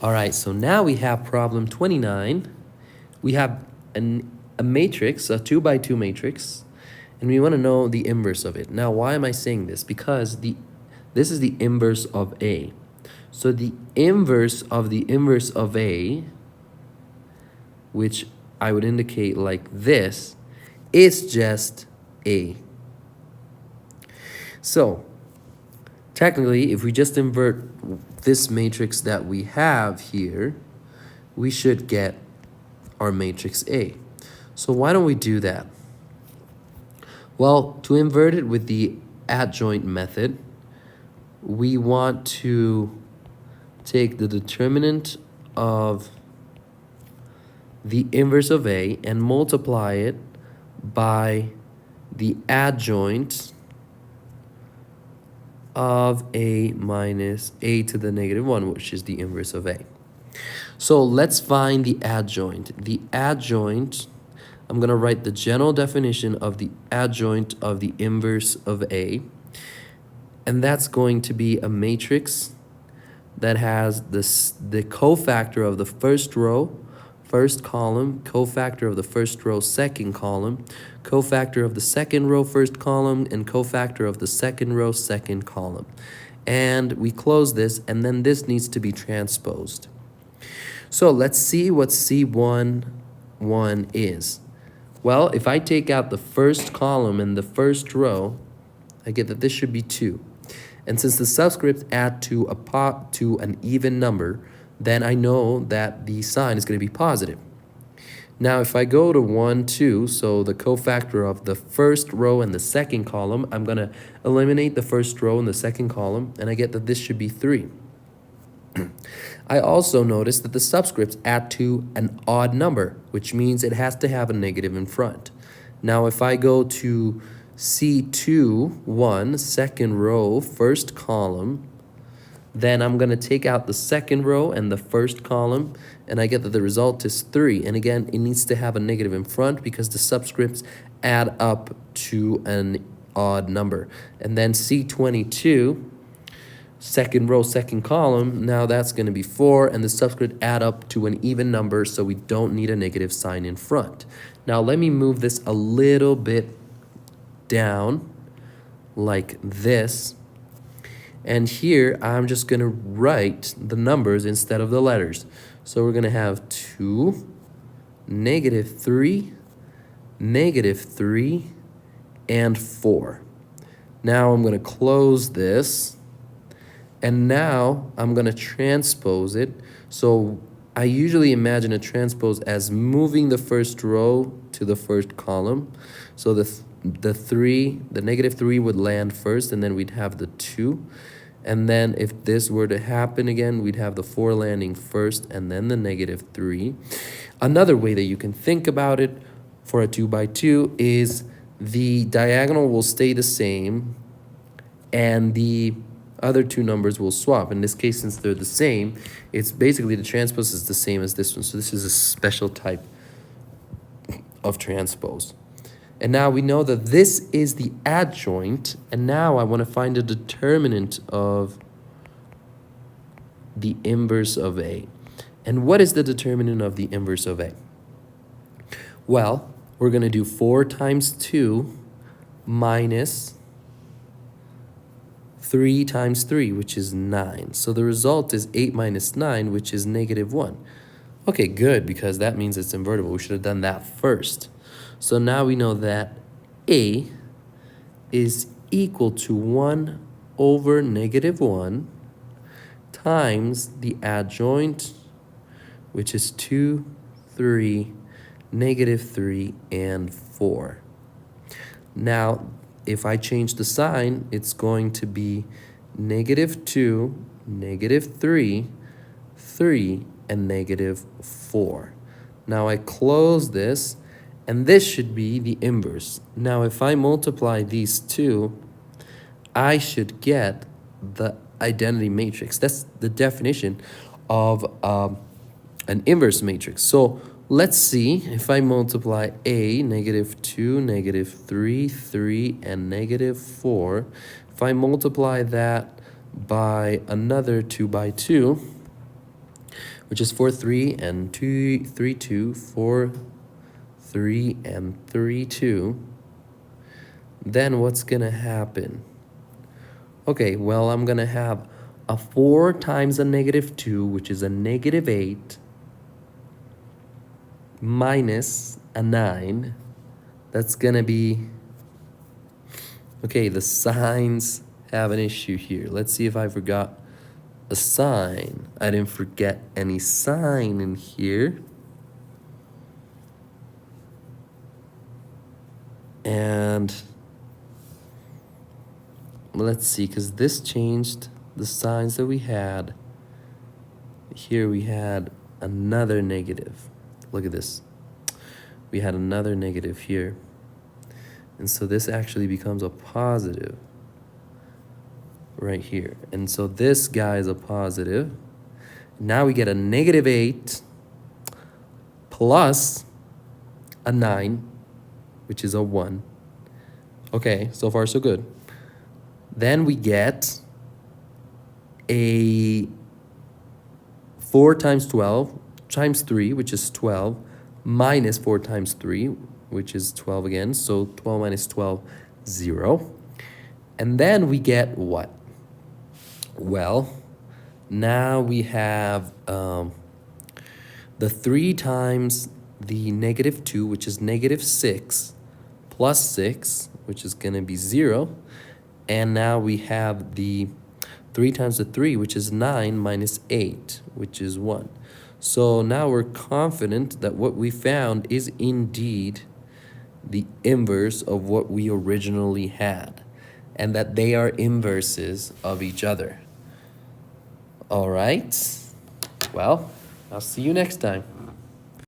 All right, so now we have problem 29. We have a matrix, a 2 by 2 matrix, and we want to know the inverse of it. Now, why am I saying this? Because this is the inverse of A. So the inverse of the inverse of A, which I would indicate like this, is just A. So technically, if we just invert this matrix that we have here, we should get our matrix A. So why don't we do that? Well, to invert it with the adjoint method, we want to take the determinant of the inverse of A and multiply it by the adjoint of A minus A to the negative 1, which is the inverse of A. So let's find the adjoint. The adjoint, I'm going to write the general definition of the adjoint of the inverse of A. And that's going to be a matrix that has the cofactor of the first row, first column, cofactor of the first row, second column, cofactor of the second row, first column, and cofactor of the second row, second column. And we close this, and then this needs to be transposed. So let's see what C11 is. Well, if I take out the first column and the first row, I get that this should be 2. And since the subscripts add to an even number, then I know that the sign is going to be positive. Now, if I go to 1, 2, so the cofactor of the first row and the second column, I'm going to eliminate the first row and the second column, and I get that this should be 3. I also notice that the subscripts add to an odd number, which means it has to have a negative in front. Now, if I go to C2, 1, second row, first column, then I'm going to take out the second row and the first column, and I get that the result is 3. And again, it needs to have a negative in front because the subscripts add up to an odd number. And then C22, second row, second column, now that's going to be 4, and the subscripts add up to an even number, so we don't need a negative sign in front. Now let me move this a little bit down like this. And here, I'm just going to write the numbers instead of the letters. So we're going to have 2, negative 3, negative 3, and 4. Now I'm going to close this. And now I'm going to transpose it. So I usually imagine a transpose as moving the first row to the first column. So the negative 3 would land first, and then we'd have the 2. And then if this were to happen again, we'd have the 4 landing first and then the negative 3. Another way that you can think about it for a 2 by 2 is the diagonal will stay the same and the other two numbers will swap. In this case, since they're the same, it's basically the transpose is the same as this one. So this is a special type of transpose. And now we know that this is the adjoint, and now I want to find a determinant of the inverse of A. And what is the determinant of the inverse of A? Well, we're going to do 4 times 2 minus 3 times 3, which is 9. So the result is 8 minus 9, which is negative 1. Okay, good, because that means it's invertible. We should have done that first. So now we know that A is equal to 1 over negative 1 times the adjoint, which is 2, 3, negative 3, and 4. Now, if I change the sign, it's going to be negative 2, negative 3, 3, and negative 4. Now I close this, and this should be the inverse. Now if I multiply these two, I should get the identity matrix. That's the definition of an inverse matrix. So let's see if I multiply A, negative 2, negative 3, 3, and negative 4. If I multiply that by another 2 by 2, which is 4, 3, and 2, 3, 2, 4, 3, and 3, 2, then what's gonna happen? Okay, well, I'm gonna have a 4 times a negative 2, which is a negative 8, minus a 9. That's gonna be, okay, the signs have an issue here. Let's see if I forgot a sign. I didn't forget any sign in here. And let's see, because this changed the signs that we had. Here we had another negative. Look at this. We had another negative here. And so this actually becomes a positive right here. And so this guy is a positive. Now we get a negative 8 plus a 9, which is a 1. Okay, so far so good. Then we get a 4 times 12 times 3, which is 12, minus 4 times 3, which is 12 again. So 12 minus 12, 0. And then we get what? Well, now we have the 3 times the negative 2, which is negative 6, plus 6, which is going to be 0. And now we have the 3 times the 3, which is 9, minus 8, which is 1. So now we're confident that what we found is indeed the inverse of what we originally had, and that they are inverses of each other. All right. Well, I'll see you next time.